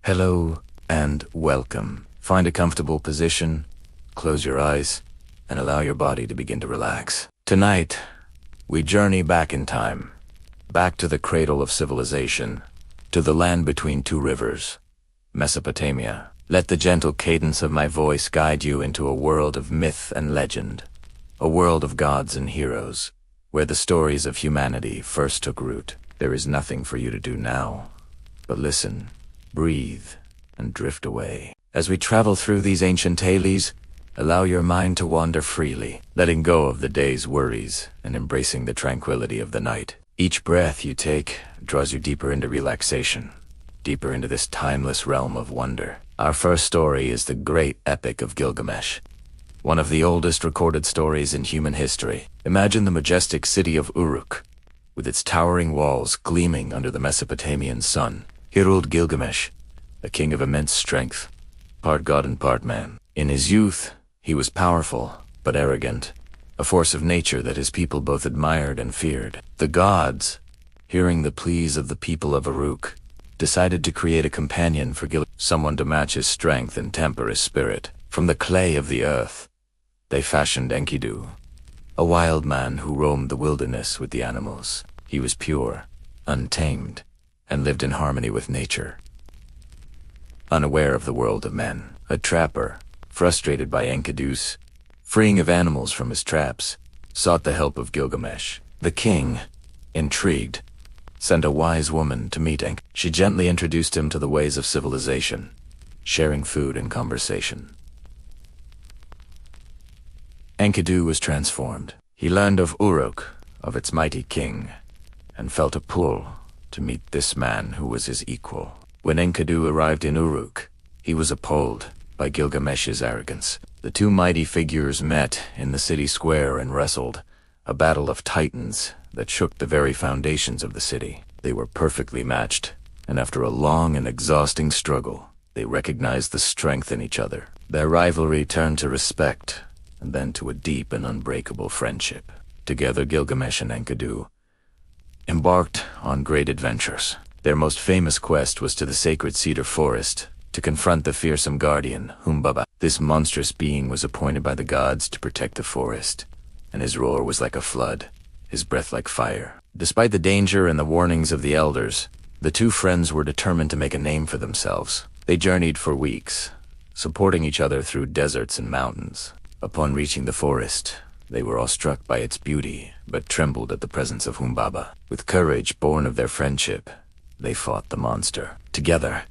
Hello and welcome. Find a comfortable position, close your eyes, and allow your body to begin to relax. Tonight, we journey back in time, back to the cradle of civilization, to the land between two rivers, Mesopotamia. Let the gentle cadence of my voice guide you into a world of myth and legend, a world of gods and heroes, where the stories of humanity first took root. There is nothing for you to do now, but listen, breathe, and drift away. As we travel through these ancient tales, allow your mind to wander freely, letting go of the day's worries and embracing the tranquility of the night. Each breath you take draws you deeper into relaxation, deeper into this timeless realm of wonder. Our first story is the great epic of Gilgamesh, one of the oldest recorded stories in human history. Imagine the majestic city of Uruk, with its towering walls gleaming under the Mesopotamian sun. Here ruled Gilgamesh, a king of immense strength, part god and part man. In his youth, he was powerful, but arrogant, a force of nature that his people both admired and feared. The gods, hearing the pleas of the people of Uruk, decided to create a companion for Gilgamesh, someone to match his strength and temper his spirit. From the clay of the earth, they fashioned Enkidu, a wild man who roamed the wilderness with the animals. He was pure, untamed, and lived in harmony with nature. Unaware of the world of men, a trapper, frustrated by Enkidu's freeing of animals from his traps, sought the help of Gilgamesh. The king, intrigued, sent a wise woman to meet Enkidu. She gently introduced him to the ways of civilization, sharing food and conversation. Enkidu was transformed. He learned of Uruk, of its mighty king, and felt a pull to meet this man who was his equal. When Enkidu arrived in Uruk, he was appalled by Gilgamesh's arrogance. The two mighty figures met in the city square and wrestled, a battle of titans that shook the very foundations of the city. They were perfectly matched, and after a long and exhausting struggle, they recognized the strength in each other. Their rivalry turned to respect, and then to a deep and unbreakable friendship. Together, Gilgamesh and Enkidu embarked on great adventures. Their most famous quest was to the sacred cedar forest to confront the fearsome guardian, Humbaba. This monstrous being was appointed by the gods to protect the forest, and his roar was like a flood, his breath like fire. Despite the danger and the warnings of the elders, the two friends were determined to make a name for themselves. They journeyed for weeks, supporting each other through deserts and mountains. Upon reaching the forest, they were all struck by its beauty, but trembled at the presence of Humbaba. With courage born of their friendship, they fought the monster. Together,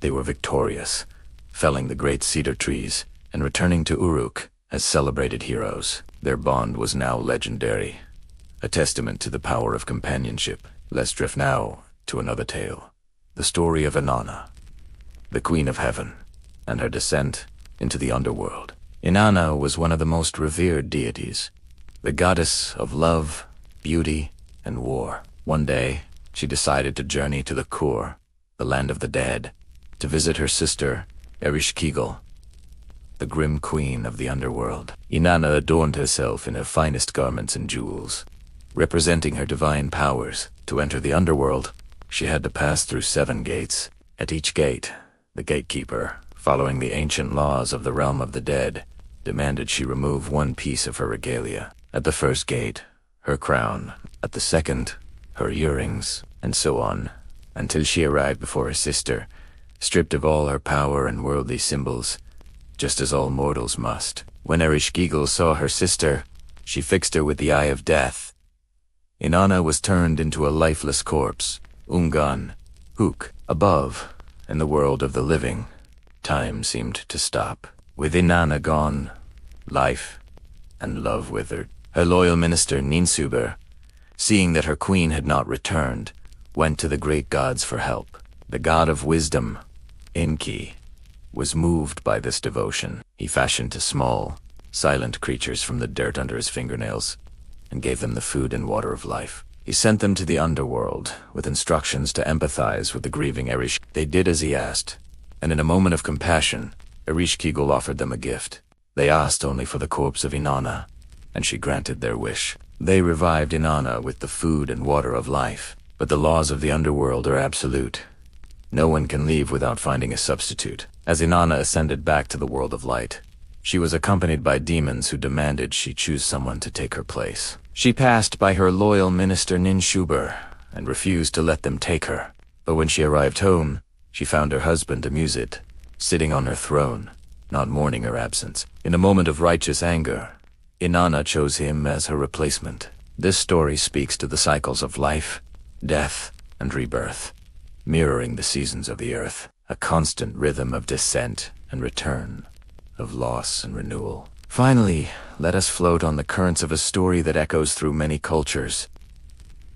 they were victorious, felling the great cedar trees and returning to Uruk as celebrated heroes. Their bond was now legendary, a testament to the power of companionship. Let's drift now to another tale, the story of Inanna, the Queen of Heaven, and her descent into the underworld. Inanna was one of the most revered deities, the goddess of love, beauty, and war. One day, she decided to journey to the Kur, the land of the dead, to visit her sister, Ereshkigal, the grim queen of the underworld. Inanna adorned herself in her finest garments and jewels, representing her divine powers. To enter the underworld, she had to pass through 7 gates. At each gate, the gatekeeper, following the ancient laws of the realm of the dead, demanded she remove one piece of her regalia. At the first gate, her crown. At the second, her earrings, and so on, until she arrived before her sister, stripped of all her power and worldly symbols, just as all mortals must. When Ereshkigal saw her sister, she fixed her with the eye of death. Inanna was turned into a lifeless corpse. Ungan, Huk. Above, in the world of the living, time seemed to stop. With Inanna gone, life and love withered. Her loyal minister, Ninsuber, seeing that her queen had not returned, went to the great gods for help. The god of wisdom, Enki, was moved by this devotion. He fashioned small, silent creatures from the dirt under his fingernails and gave them the food and water of life. He sent them to the underworld with instructions to empathize with the grieving Erish. They did as he asked, and in a moment of compassion, Ereshkigal offered them a gift. They asked only for the corpse of Inanna, and she granted their wish. They revived Inanna with the food and water of life, but the laws of the underworld are absolute. No one can leave without finding a substitute. As Inanna ascended back to the world of light, she was accompanied by demons who demanded she choose someone to take her place. She passed by her loyal minister Ninshuber and refused to let them take her. But when she arrived home, she found her husband Amusit sitting on her throne, not mourning her absence. In a moment of righteous anger, Inanna chose him as her replacement. This story speaks to the cycles of life, death, and rebirth, mirroring the seasons of the earth, a constant rhythm of descent and return, of loss and renewal. Finally, let us float on the currents of a story that echoes through many cultures.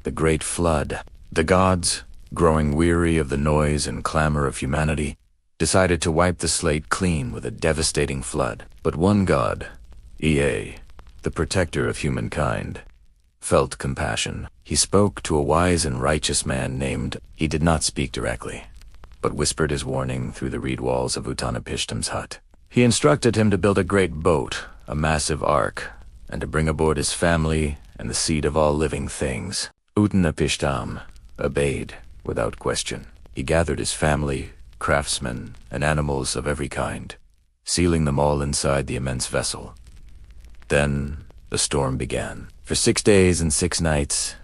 The Great Flood. The gods, growing weary of the noise and clamor of humanity, decided to wipe the slate clean with a devastating flood. But one god, Ea, the protector of humankind, felt compassion. He spoke to a wise and righteous man named. He did not speak directly, but whispered his warning through the reed walls of Utnapishtim's hut. He instructed him to build a great boat, a massive ark, and to bring aboard his family and the seed of all living things. Utnapishtim obeyed without question. He gathered his family, craftsmen, and animals of every kind, sealing them all inside the immense vessel. Then the storm began. For 6 days and 6 nights,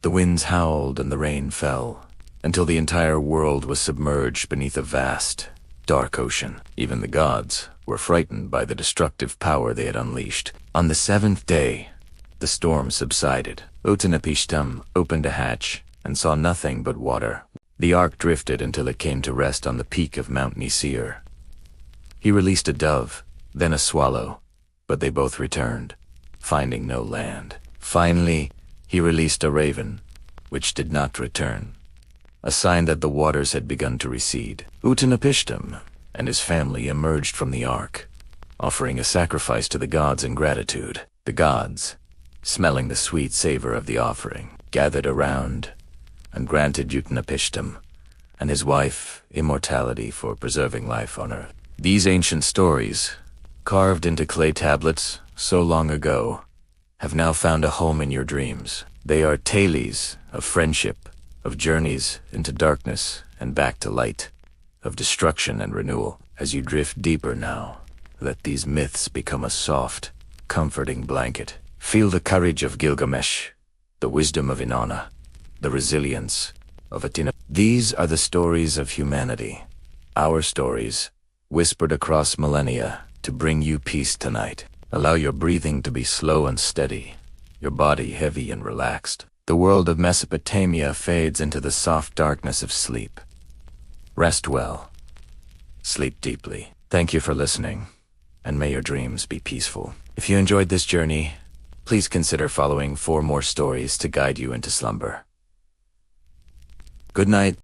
the winds howled and the rain fell, until the entire world was submerged beneath a vast, dark ocean. Even the gods were frightened by the destructive power they had unleashed. On the 7th day, the storm subsided. Utnapishtim opened a hatch and saw nothing but water. The ark drifted until it came to rest on the peak of Mount Nisir. He released a dove, then a swallow, but they both returned, finding no land. Finally, he released a raven, which did not return, a sign that the waters had begun to recede. Utnapishtim and his family emerged from the ark, offering a sacrifice to the gods in gratitude. The gods, smelling the sweet savor of the offering, gathered around and granted Utnapishtim and his wife immortality for preserving life on earth. These ancient stories, carved into clay tablets so long ago, have now found a home in your dreams. They are tales of friendship, of journeys into darkness and back to light, of destruction and renewal. As you drift deeper now, let these myths become a soft, comforting blanket. Feel the courage of Gilgamesh, the wisdom of Inanna, the resilience of Atina. These are the stories of humanity, our stories, whispered across millennia to bring you peace tonight. Allow your breathing to be slow and steady, your body heavy and relaxed. The world of Mesopotamia fades into the soft darkness of sleep. Rest well. Sleep deeply. Thank you for listening, and may your dreams be peaceful. If you enjoyed this journey, please consider following 4 more stories to guide you into slumber. Good night.